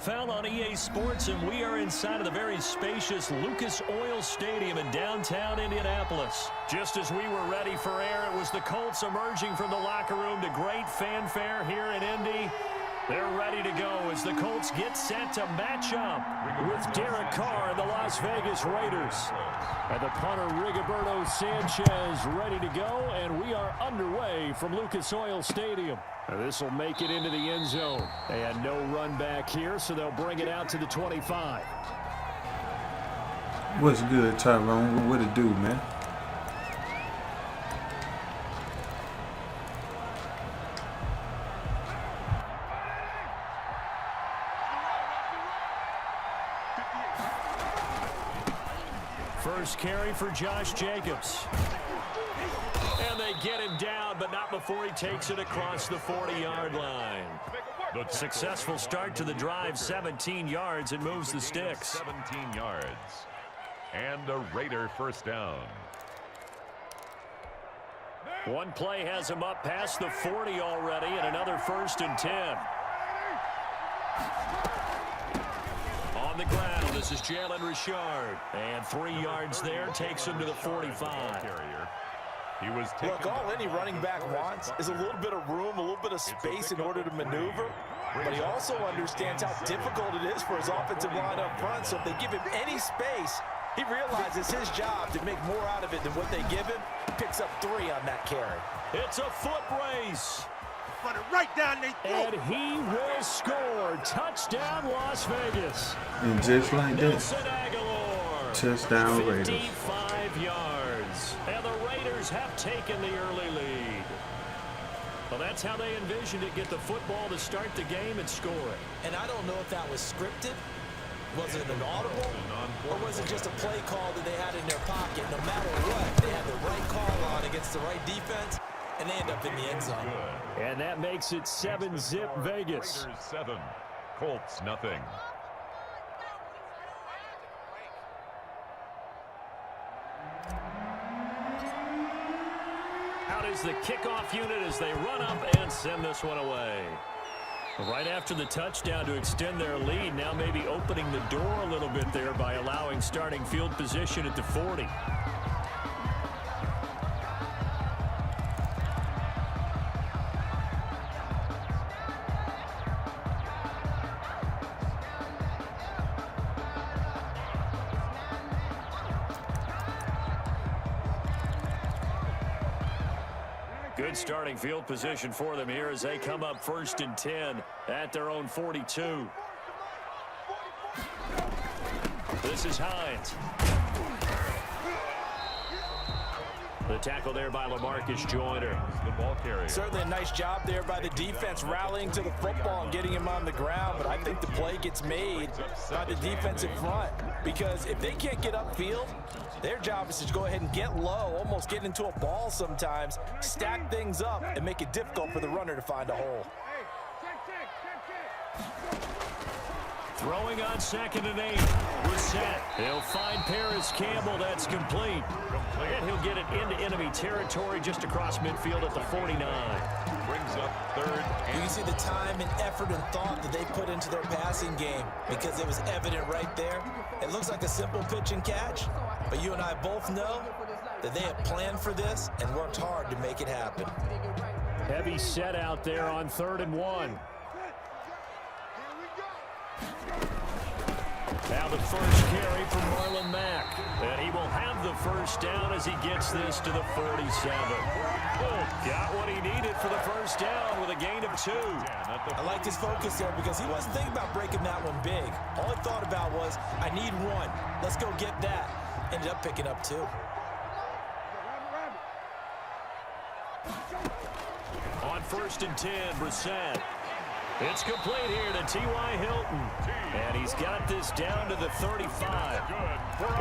Foul on EA Sports, and we are inside of the very spacious Lucas Oil Stadium in downtown Indianapolis. Just as we were ready for air, it was the Colts emerging from the locker room to great fanfare here in Indy. They're ready to go as the Colts get set to match up with Derek Carr and the Las Vegas Raiders. And the punter, Rigoberto Sanchez, ready to go, and we are underway from Lucas Oil Stadium. This will make it into the end zone. And no run back here, so they'll bring it out to the 25. What's good, Tyrone? What it do, man? First carry for Josh Jacobs. And they get him down, but not before he takes it across the 40-yard line. Successful start to the drive, 17 yards, and moves the sticks. 17 yards. And a Raider first down. One play has him up past the 40 already, and another 1st and 10. On the ground, this is Jalen Richard. And 3 yards there, takes him to the 45. Look, all any running back wants is a little bit of room, a little bit of space in order to maneuver. But he also understands how difficult it is for his offensive line up front. So if they give him any space, he realizes his job to make more out of it than what they give him. Picks up 3 on that carry. It's a foot race. Run it right down their throat. And he will score. Touchdown, Las Vegas. And just like that, Nelson Aguilar. touchdown Raiders. 55 yards. And the Raiders have taken the early lead. Well, that's how they envisioned it. Get the football to start the game and score it. And I don't know if that was scripted. Was it an audible? Or was it just a play call that they had in their pocket? No matter what, they had the right call on against the right defense, and they end up in the end zone. And that makes it 7-zip Vegas. Raiders 7, Colts nothing. Out is the kickoff unit as they run up and send this one away. Right after the touchdown to extend their lead, now maybe opening the door a little bit there by allowing starting field position at the 40. Good starting field position for them here as they come up 1st and 10 at their own 42. This is Hines. The tackle there by LaMarcus Joyner. The ball carrier. Certainly a nice job there by the defense rallying to the football and getting him on the ground, but I think the play gets made by the defensive front because if they can't get upfield, their job is to go ahead and get low, almost get into a ball sometimes, stack things up, and make it difficult for the runner to find a hole. Throwing on 2nd and 8. Reset. He'll find Paris Campbell. That's complete. And he'll get it into enemy territory just across midfield at the 49. Brings up 3rd. You can see the time and effort and thought that they put into their passing game because it was evident right there. It looks like a simple pitch and catch, but you and I both know that they had planned for this and worked hard to make it happen. Heavy set out there on 3rd and 1. Now the first carry from Marlon Mack. And he will have the first down as he gets this to the 47. Got what he needed for the first down with a gain of 2. I liked his focus there because he wasn't thinking about breaking that one big. All he thought about was, I need 1. Let's go get that. Ended up picking up 2. On 1st and 10, Brissett. It's complete here to T.Y. Hilton. And he's got this down to the 35.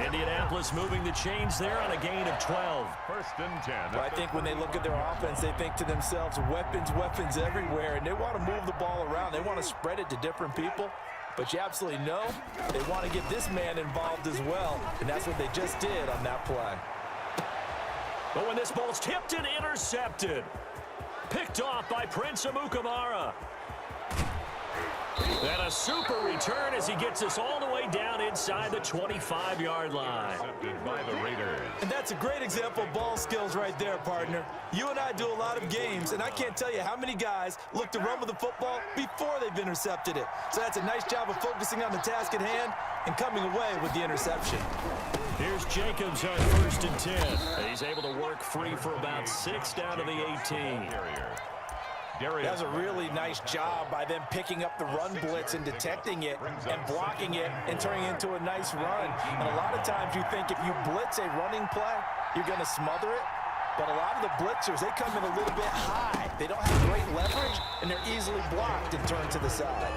Indianapolis moving the chains there on a gain of 12. 1st and 10. Well, I think when they look at their offense, they think to themselves, weapons, weapons everywhere. And they want to move the ball around. They want to spread it to different people. But you absolutely know they want to get this man involved as well. And that's what they just did on that play. But when this ball's tipped and intercepted. Picked off by Prince Amukamara. And a super return as he gets us all the way down inside the 25-yard line. By the Raiders. And that's a great example of ball skills right there, partner. You and I do a lot of games, and I can't tell you how many guys look to run with the football before they've intercepted it. So that's a nice job of focusing on the task at hand and coming away with the interception. Here's Jacobs on 1st and 10. He's able to work free for about 6 down to the 18. That's a really nice job by them picking up the run blitz and detecting it and blocking it and turning it into a nice run. And a lot of times you think if you blitz a running play, you're going to smother it. But a lot of the blitzers, they come in a little bit high. They don't have great leverage, and they're easily blocked and turned to the side.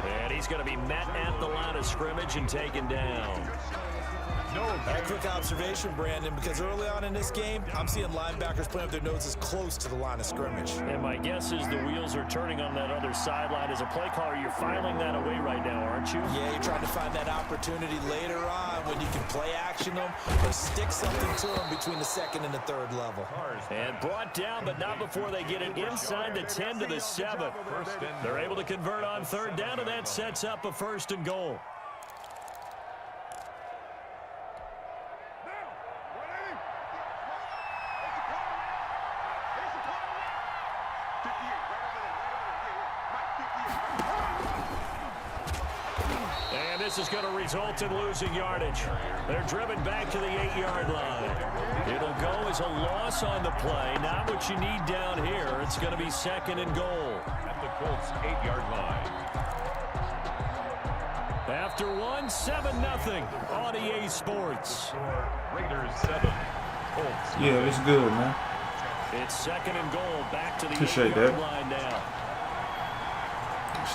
And he's going to be met at the line of scrimmage and taken down. A quick observation, Brandon, because early on in this game, I'm seeing linebackers putting up their noses close to the line of scrimmage. And my guess is the wheels are turning on that other sideline. As a play caller, you're filing that away right now, aren't you? Yeah, you're trying to find that opportunity later on when you can play action them or stick something to them between the 2nd and the 3rd level. And brought down, but not before they get it inside the 10 to the 7. They're able to convert on 3rd down, and that sets up a 1st and goal. This is going to result in losing yardage. They're driven back to the 8-yard line. It'll go as a loss on the play. Not what you need down here. It's going to be 2nd and goal. At the Colts 8-yard line. After 7-0 on EA Sports. Raiders 7. Colts. Yeah, it's good, man. It's 2nd and goal. Back to the Appreciate 8-yard that. line now.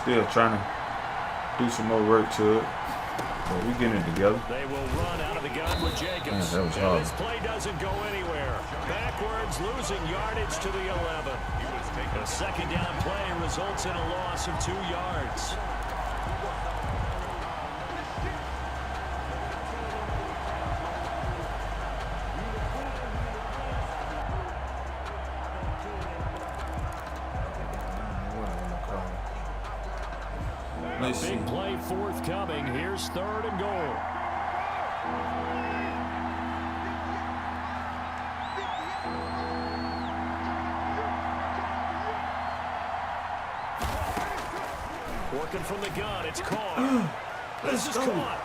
Still trying to do some more work to it. But we're getting it together. They will run out of the gun with Jacobs. Man, that was and hard. this play doesn't go anywhere. Backwards, losing yardage to the 11. A 2nd down play results in a loss of 2 yards. Let's see. Big play forthcoming. Here's 3rd and goal. Working from the gun. It's Carr. This is caught.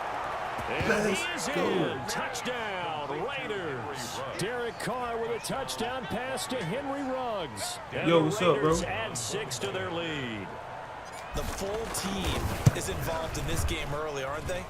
And he is in. Touchdown, Raiders. Derek Carr with a touchdown pass to Henry Ruggs. And Yo, the what's up, bro? Raiders add 6 to their lead. The full team is involved in this game early, aren't they?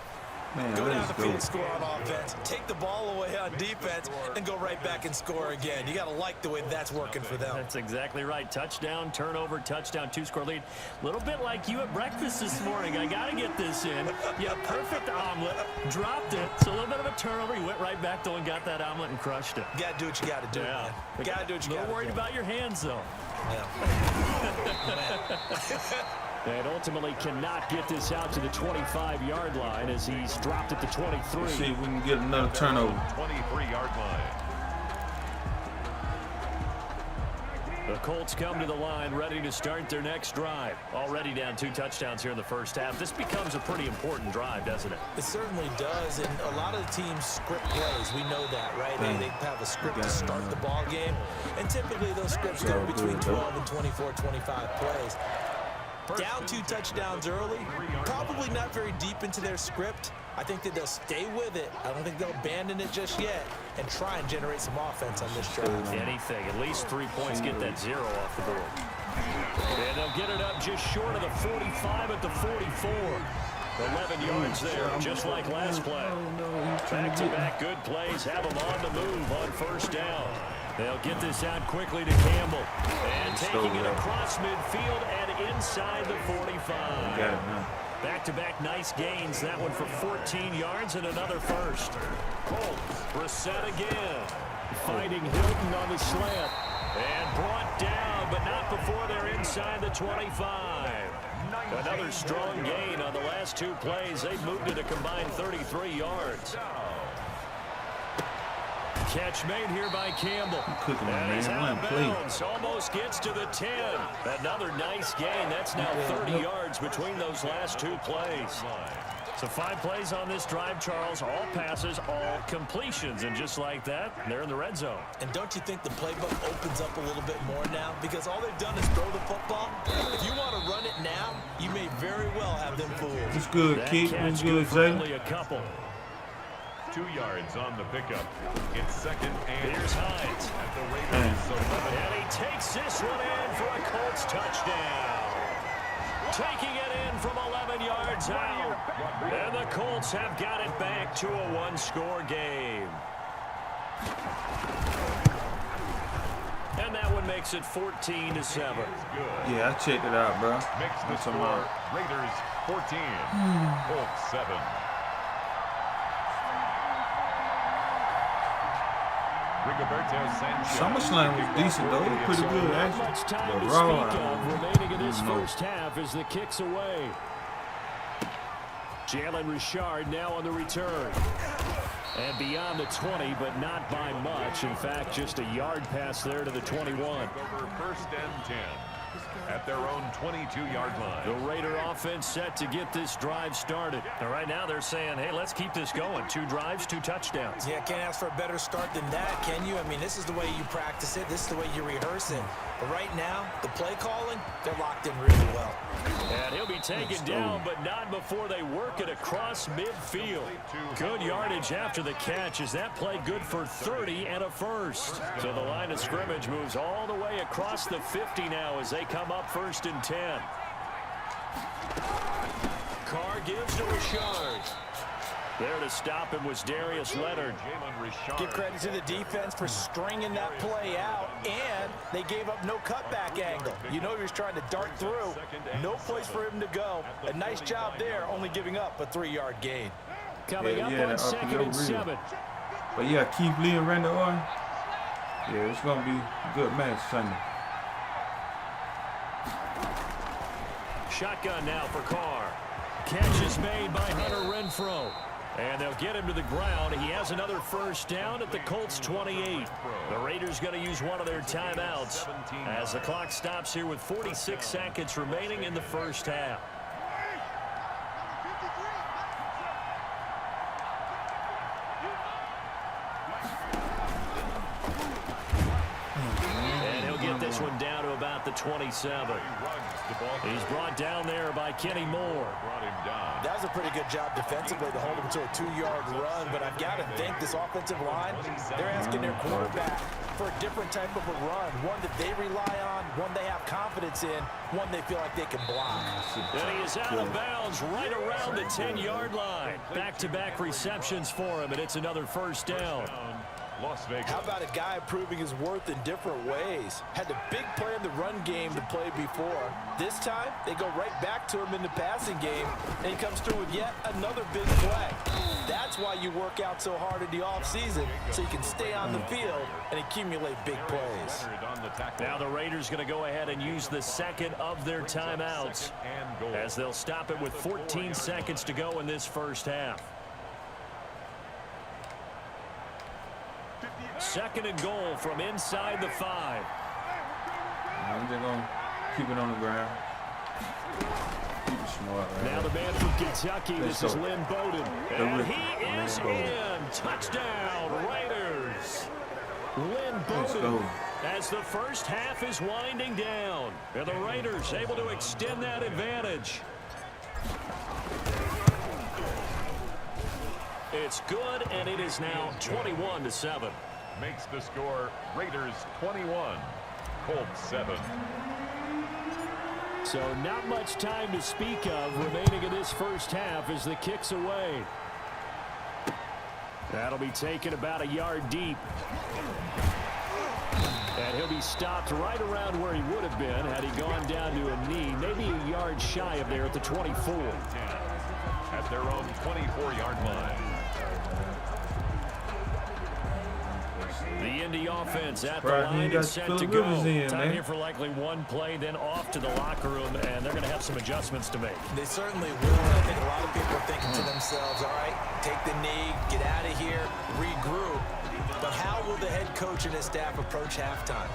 Man, Go down let's the go. field, score on offense, take the ball away on defense, and go right back and score again. You got to like the way that's working for them. That's exactly right. Touchdown, turnover, touchdown, 2-score lead. A little bit like you at breakfast this morning. I got to get this in. Yeah, perfect omelet. Dropped it. So a little bit of a turnover. You went right back though and got that omelet and crushed it. You got to do what you got to do, man. You got to do what you got to do. A little worried about your hands though. And ultimately cannot get this out to the 25-yard line as he's dropped at the 23. Let's see if we can get another turnover. 23-yard line. The Colts come to the line ready to start their next drive. Already down 2 touchdowns here in the first half. This becomes a pretty important drive, doesn't it? It certainly does, and a lot of the teams script plays. We know that, right? They have a script to start the ball game, and typically those scripts go between 12 and 24, 25 plays. Down 2 touchdowns early, probably not very deep into their script. I think that they'll stay with it. I don't think they'll abandon it just yet and try and generate some offense on this drive. Anything, at least 3 points, get that 0 off the board. And they'll get it up just short of the 45 at the 44. 11 yards there, just like last play. Back-to-back good plays have them on the move on 1st down. They'll get this out quickly to Campbell. And taking it across midfield and inside the 45. Got it now. Back-to-back nice gains. That one for 14 yards and another 1st. Colts, Brissett again. Fighting Hilton on the slant. And brought down, but not before they're inside the 25. Another strong gain on the last 2 plays. They've moved it a combined 33 yards. Catch made here by Campbell. Cooking him, And he's man. out of Let him play. bounds. Almost gets to the 10. Another nice gain. That's now 30 yards between those last two plays. So 5 plays on this drive, Charles. All passes, all completions. And just like that, they're in the red zone. And don't you think the playbook opens up a little bit more now? Because all they've done is throw the football. If you want to run it now, you may very well have them fooled. It's good, That Keith. catch It's good, for Jay. only a couple. 2 yards on the pickup. It's second and Here's Hines. at the Raiders. So And he takes this one in for a Colts touchdown. Taking it in from 11 yards out. And the Colts have got it back to a 1-score game. And that one makes it 14-7. Yeah, I checked it out, bro. Makes the That's score. amount. Raiders 14, Colts 7. Rigoberto Sanchez. SummerSlam was decent, though. It was pretty good, Not much actually. time But to Raw, speak of remaining in this no. first half as the kick's away. Jalen Richard now on the return. And beyond the 20, but not by much. In fact, just a yard pass there to the 21. Over first and 10 at their own 22-yard line. The Raider offense set to get this drive started. And right now they're saying, hey, let's keep this going. 2 drives, 2 touchdowns. Yeah, can't ask for a better start than that, can you? I mean, this is the way you practice it. This is the way you rehearse it. But right now, the play calling, they're locked in really well. And he'll be taken down, but not before they work it across midfield. Good yardage after the catch. Is that play good for 30 and a first? So the line of scrimmage moves all the way across the 50 now as they come up first and 10. Carr gives to Richard. There to stop him was Darius Leonard. Give credit to the defense for stringing that play out, and they gave up no cutback angle. You know he was trying to dart through. No place for him to go. A nice job there, only giving up a 3-yard gain. Coming up that on second RPO and real. 7. But yeah, Keith Lee and Randall Orton. Yeah, it's gonna be a good match Sunday. Shotgun now for Carr. Catch is made by Hunter Renfrow. And they'll get him to the ground. He has another first down at the Colts 28. The Raiders going to use one of their timeouts as the clock stops here with 46 seconds remaining in the first half. And he'll get this one down to about the 27. He's brought down there by Kenny Moore. That was a pretty good job defensively to hold him to a 2-yard run, but I've got to think this offensive line, they're asking their quarterback for a different type of a run, one that they rely on, one they have confidence in, one they feel like they can block. And he is out of bounds right around the 10-yard line. Back-to-back receptions for him, and it's another first down. Las Vegas. How about a guy proving his worth in different ways? Had the big play in the run game to play before. This time, they go right back to him in the passing game, and he comes through with yet another big play. That's why you work out so hard in the offseason, so you can stay on the field and accumulate big plays. Now the Raiders going to go ahead and use the second of their timeouts as they'll stop it with 14 seconds to go in this first half. Second and goal from inside the 5. I'm just gonna keep it on the ground. Keep it smart, right? Now the man from Kentucky, this is Lynn Bowden. And he is in. Touchdown, Raiders. Lynn Bowden as the first half is winding down. And the Raiders able to extend that advantage. It's good, and it is now 21-7. Makes the score Raiders 21, Colts 7. So not much time to speak of remaining in this first half as the kick's away. That'll be taken about a yard deep. And he'll be stopped right around where he would have been had he gone down to a knee, maybe a yard shy of there at the 24. At their own 24-yard line. The Indy offense at the line and set to go. Time here for likely one play, then off to the locker room, and they're going to have some adjustments to make. They certainly will. I think a lot of people are thinking to themselves, all right, take the knee, get out of here, regroup. But how will the head coach and his staff approach halftime?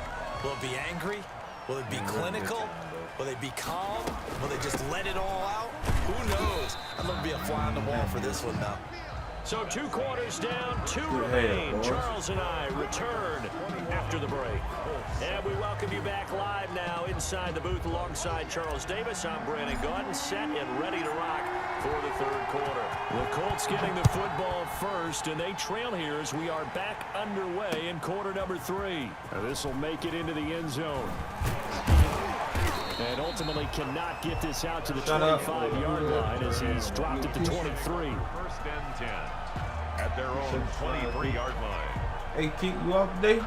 Will it be angry? Will it be clinical? Will they be calm? Will they just let it all out? Who knows? I'm going to be a fly on the wall for this one, though. So 2 quarters down, 2 remain. Charles and I return after the break. And we welcome you back live now inside the booth alongside Charles Davis. I'm Brandon Gaudin, set and ready to rock for the 3rd quarter. The Colts getting the football first, and they trail here as we are back underway in quarter number 3. This will make it into the end zone. And ultimately cannot get this out to the 25-yard line as he's dropped it to 23. 1st and 10 at their own 23-yard line. Hey, Keith, you off today?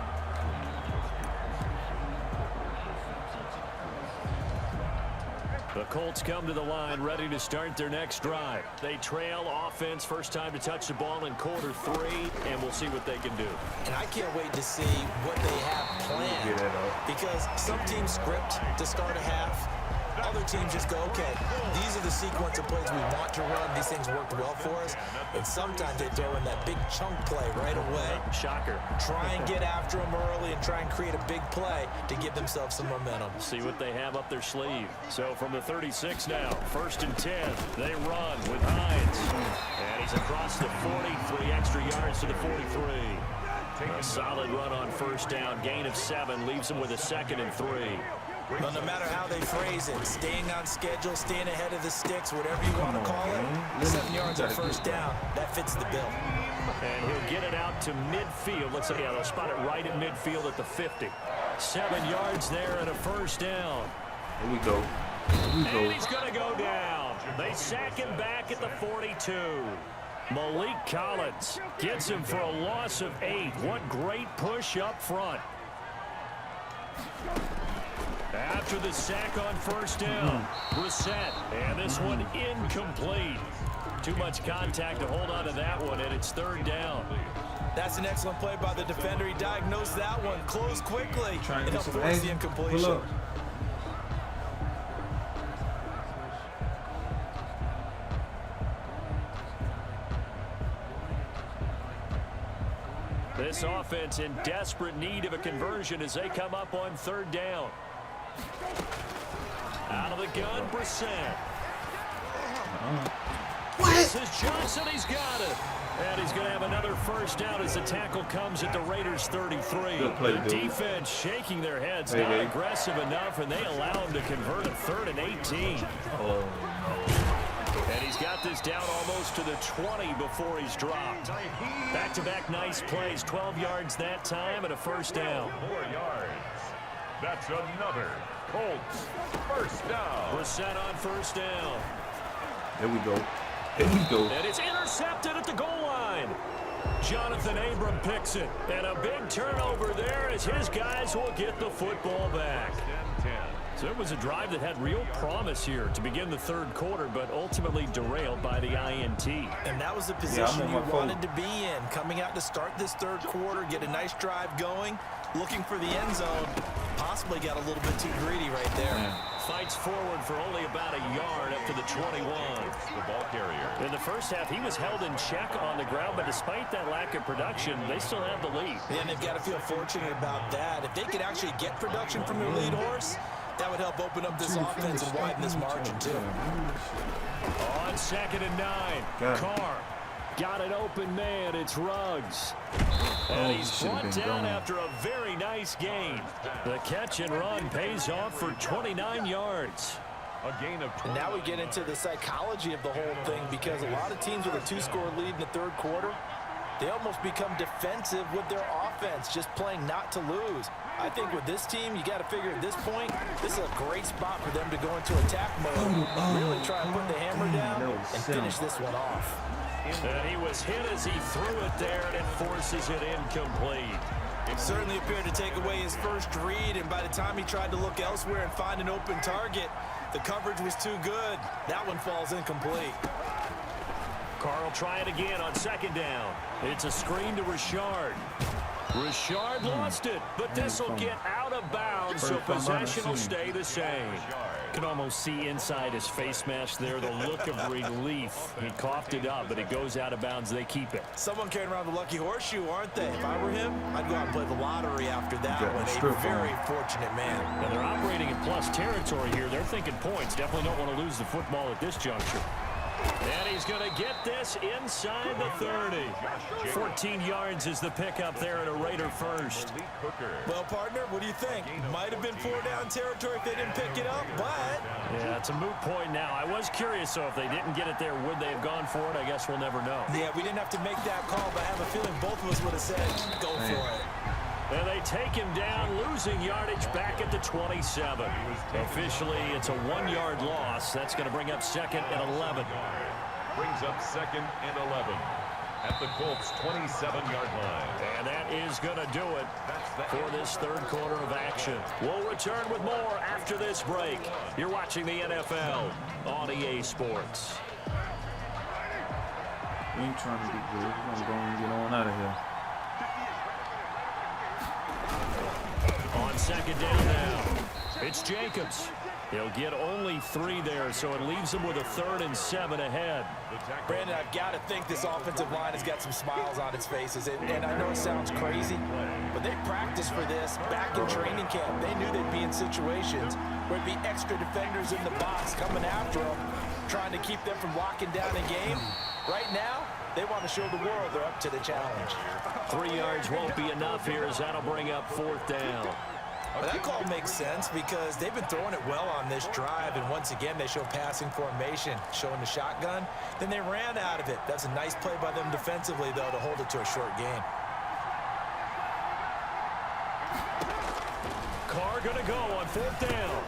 The Colts come to the line ready to start their next drive. They trail offense, first time to touch the ball in quarter 3, and we'll see what they can do. And I can't wait to see what they have planned, because some teams script to start a half. Other teams just go, okay, these are the sequence of plays we want to run. These things worked well for us. And sometimes they throw in that big chunk play right away. Shocker. Try and get after them early and try and create a big play to give themselves some momentum. See what they have up their sleeve. So from the 36 now, 1st and 10, they run with Hines. And he's across the 40, 3 extra yards to the 43. A solid run on 1st down, gain of 7, leaves him with a 2nd and 3. Well, no matter how they phrase it, staying on schedule, staying ahead of the sticks, whatever you want to call it, 7 yards on 1st down, that fits the bill. And he'll get it out to midfield. Let's say, yeah, they'll spot it right at midfield at the 50. 7 yards there and a 1st down. Here we go. And he's going to go down. They sack him back at the 42. Malik Collins gets him for a loss of 8. What great push up front. After the sack on 1st down, Brissett, and this one incomplete. Too much contact to hold on to that one, and it's 3rd down. That's an excellent play by the defender. He diagnosed that one, closed quickly, and he'll force the incompletion. This offense in desperate need of a conversion as they come up on 3rd down. Out of the gun, Brissett. This is Johnson. He's got it. And he's going to have another 1st down as the tackle comes at the Raiders' 33. The defense shaking their heads, not aggressive enough, and they allow him to convert a 3rd and 18. And he's got this down almost to the 20 before he's dropped. Back-to-back nice plays, 12 yards that time and a 1st down. 4 yards. That's another Colts 1st down. Brissett on 1st down. There we go. There we go. And it's intercepted at the goal line. Jonathan Abram picks it. And a big turnover there as his guys will get the football back. So it was a drive that had real promise here to begin the 3rd quarter, but ultimately derailed by the INT. And that was the position you wanted to be in. Coming out to start this 3rd quarter, get a nice drive going, looking for the end zone. Possibly got a little bit too greedy right there. Fights forward for only about a yard up to the 21. The ball carrier. In the 1st half, he was held in check on the ground, but despite that lack of production, they still have the lead. And they've got to feel fortunate about that. If they could actually get production from their lead horse, that would help open up this offense and widen this margin, too. On 2nd and 9, Carr got an open man. It's Ruggs. And he's brought down after a very nice gain. The catch and run pays off for 29 yards. A gain of 20. Now we get into the psychology of the whole thing, because a lot of teams with a 2-score lead in the 3rd quarter, they almost become defensive with their offense, just playing not to lose. I think with this team, you got to figure at this point, this is a great spot for them to go into attack mode, really try and put the hammer down and finish this one off. And he was hit as he threw it there, and it forces it incomplete. It certainly appeared to take away his first read, and by the time he tried to look elsewhere and find an open target, the coverage was too good. That one falls incomplete. Carr will try it again on 2nd down. It's a screen to Richard. Richard lost it, but this will get out of bounds, so possession will stay the same. Can almost see inside his face mask there the look of relief. He coughed it up, but it goes out of bounds. They keep it. Someone carrying around the lucky horseshoe, aren't they? If I were him, I'd go out and play the lottery after that one. A very fortunate man. And they're operating in plus territory here. They're thinking points. Definitely don't want to lose the football at this juncture. And he's going to get this inside the 30. 14 yards is the pickup there at a Raider first. Well, partner, what do you think? Might have been 4-down territory if they didn't pick it up, but... Yeah, it's a moot point now. I was curious, so if they didn't get it there, would they have gone for it? I guess we'll never know. Yeah, we didn't have to make that call, but I have a feeling both of us would have said, go for it. And they take him down, losing yardage back at the 27. Officially, it's a 1-yard loss. That's going to bring up 2nd and 11. Brings up 2nd and 11 at the Colts' 27-yard line. And that is going to do it for this third quarter of action. We'll return with more after this break. You're watching the NFL on EA Sports. We ain't trying to be good. We're going to go and get on out of here. On second down now, it's Jacobs. He'll get only 3 there, so it leaves him with a 3rd and 7 ahead. Brandon, I've got to think this offensive line has got some smiles on its faces. And I know it sounds crazy, but they practiced for this back in training camp. They knew they'd be in situations where it'd be extra defenders in the box coming after them, trying to keep them from locking down a game. Right now, they want to show the world they're up to the challenge. 3 yards won't be enough here as that'll bring up 4th down. But that call makes sense because they've been throwing it well on this drive, and once again they show passing formation, showing the shotgun. Then they ran out of it. That's a nice play by them defensively, though, to hold it to a short gain. Carr going to go on 4th down.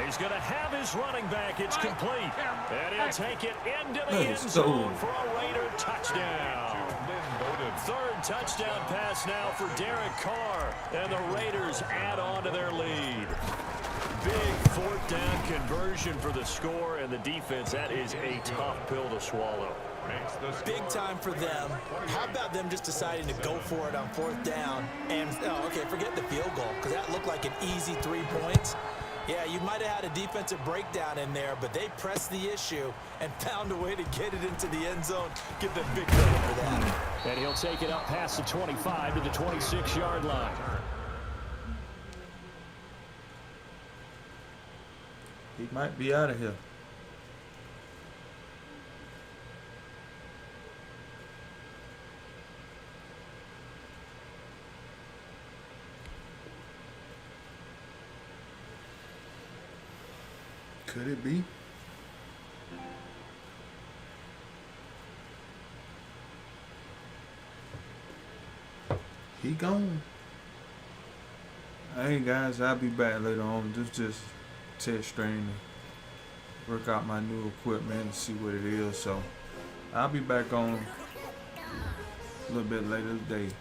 He's going to have his running back. It's complete. And he'll take it into the end zone for a Raider touchdown. 3rd touchdown pass now for Derek Carr. And the Raiders add on to their lead. Big 4th down conversion for the score, and the defense, that is a tough pill to swallow. Big time for them. How about them just deciding to go for it on 4th down? And, okay, forget the field goal, because that looked like an easy 3 points. Yeah, you might have had a defensive breakdown in there, but they pressed the issue and found a way to get it into the end zone. Give them big credit for that. And he'll take it up past the 25 to the 26-yard line. He might be out of here. Could it be? He gone. Hey guys, I'll be back later on. Just test training, work out my new equipment and see what it is. So I'll be back on a little bit later today.